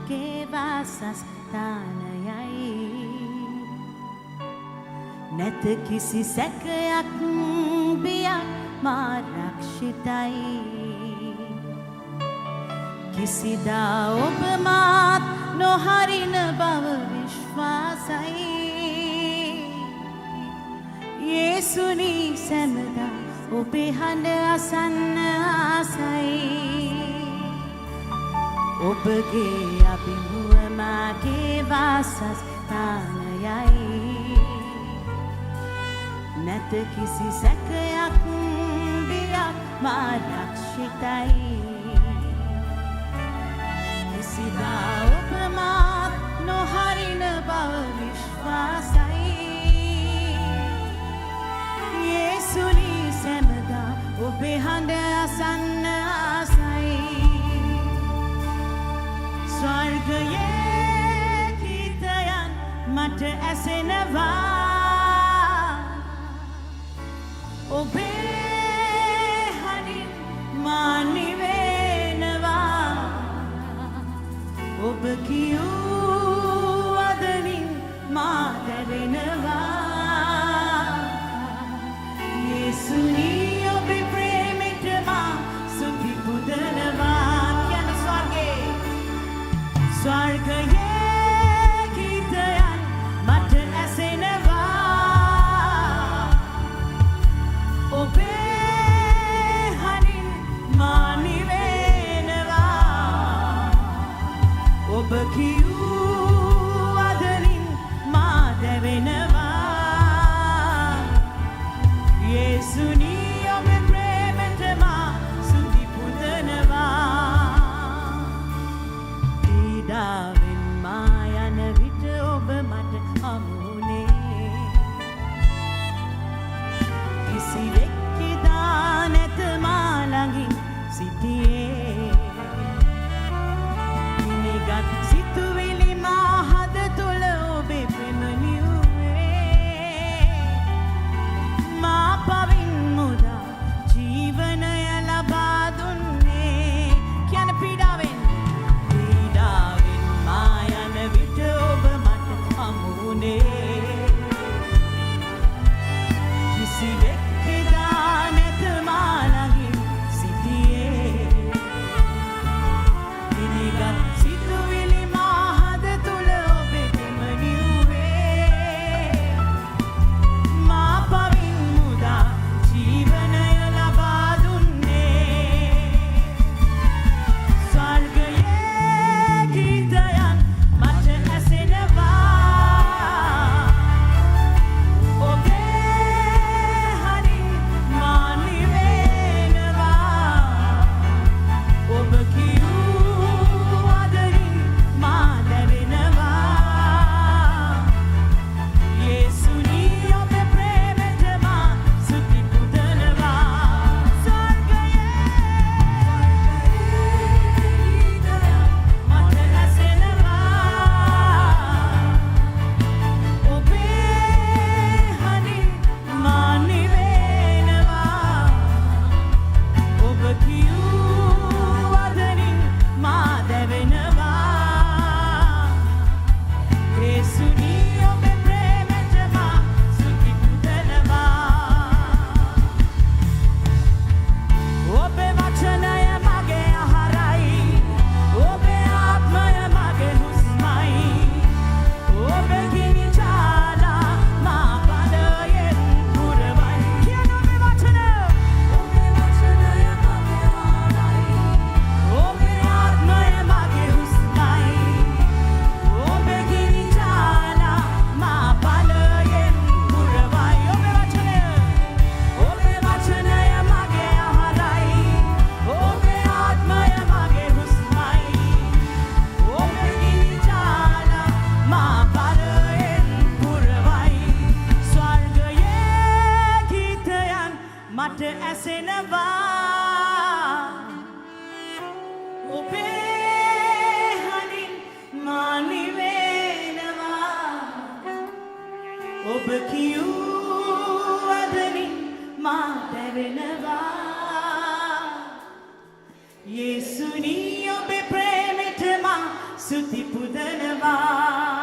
මාගේ වාසස්ථානයයි නැත කිසි සැකයක් බියක් මා රක්ෂිතයි කිසිදා ඔබ මාත් නොහරින බව විශ්වාසයි යේසුනි සැමදා ඔබේ හඬ අසන්න ආසයි ඔබගේ අභිමුව මාගේ වාසස්ථානයයි නැත කිසි සැකයක් බියක් මා රක්ෂිතයි කිසිදා ඔබ මාත් නොහරින බව විශ්වාසයි යේසුනි සැමදා ඔබේ හඬ අසන්න ආසයි ස්වර්ගයේ ගීතයන් මට ඇසෙනවා ඔබේ හඬින් මා නිවෙනවා ඔබ කියූ වදනින් මා දැවෙනවා යේසුනි ඔබේ ප්‍රේමයට මා ස්තුති පුදනවා කියන ස්වර්ගයේ ගීතයන් මට ඇසෙනවා ඔබේ හඬින් මා නිවෙනවා ඔබ කියූ වදනින් මා දැවෙනවා යේසුනි ඔබේ ප්‍රේමයට මා ස්තුති පුදනවා පීඩාවෙන් මා යන විට ඔබ මට හමුුනේ කිසිවෙක් එදා නැත මා ළඟින් සිටියේ මිනිගත් සිතුවිලි මා හද තුළ ඔබේ ප්‍රේම නිව්වේ මා පවින් මුදා ජීවනය ලබා දුන්නේ කියන පීඩාවෙන් මා යන විට ඔබ මට හමුුනේ කිසිවෙක් එදා නැත මා ළඟින් සිටියේ මිනිගත් සිතුවිලි මා හද තුළ ඔබේ ප්‍රේම නිව්වේ මා පවින් මුදා ජීවනය ලබා දුන්නේ ස්වර්ගයේ ගීතයන් මට ඇසෙනවා ඔබේ හඬින් මා නිවෙනවා ඔබ කියූ වදනින් මා දැවෙනවා යේසුනි ඔබේ ප්‍රේමයට මා ස්තුති පුදනවා ස්වර්ගයේ ගීතයන් මට ඇසෙනවා ඔබේ හඬින් මා නිවෙනවා ඔබ කියූ වදනින් මා දැවෙනවා යේසුනි ඔබේ ප්‍රේමයට මා ස්තුති පුදනවා ඔබේ වචනය මගේ ආහාරයි ඔබේ ආත්මය මගේ හුස්මයි ඔබේ ගිනි ජාලා මා බලයෙන් පුරවයි කියන ඔබේ වචනය මගේ ආහාරයි ඔබේ ආත්මය මගේ හුස්මයි ඔබේ ගිනි ජාලා මා බලයෙන් පුරවයි ඔබේ වචනය මගේ ආහාරයි ඔබේ ආත්මය මගේ හුස්මයි ඔබේ ගිනි ජාලා මා බලයෙන් පුරවයි ස්වර්ගයේ ගීතයන් මට ඇසෙනවා ඔබේ හඬින් මා නිවෙනවා ඔබ කියූ වදනින් මා දැවෙනවා යේසුනි ඔබේ ප්‍රේමයට මා සුති පුදනවා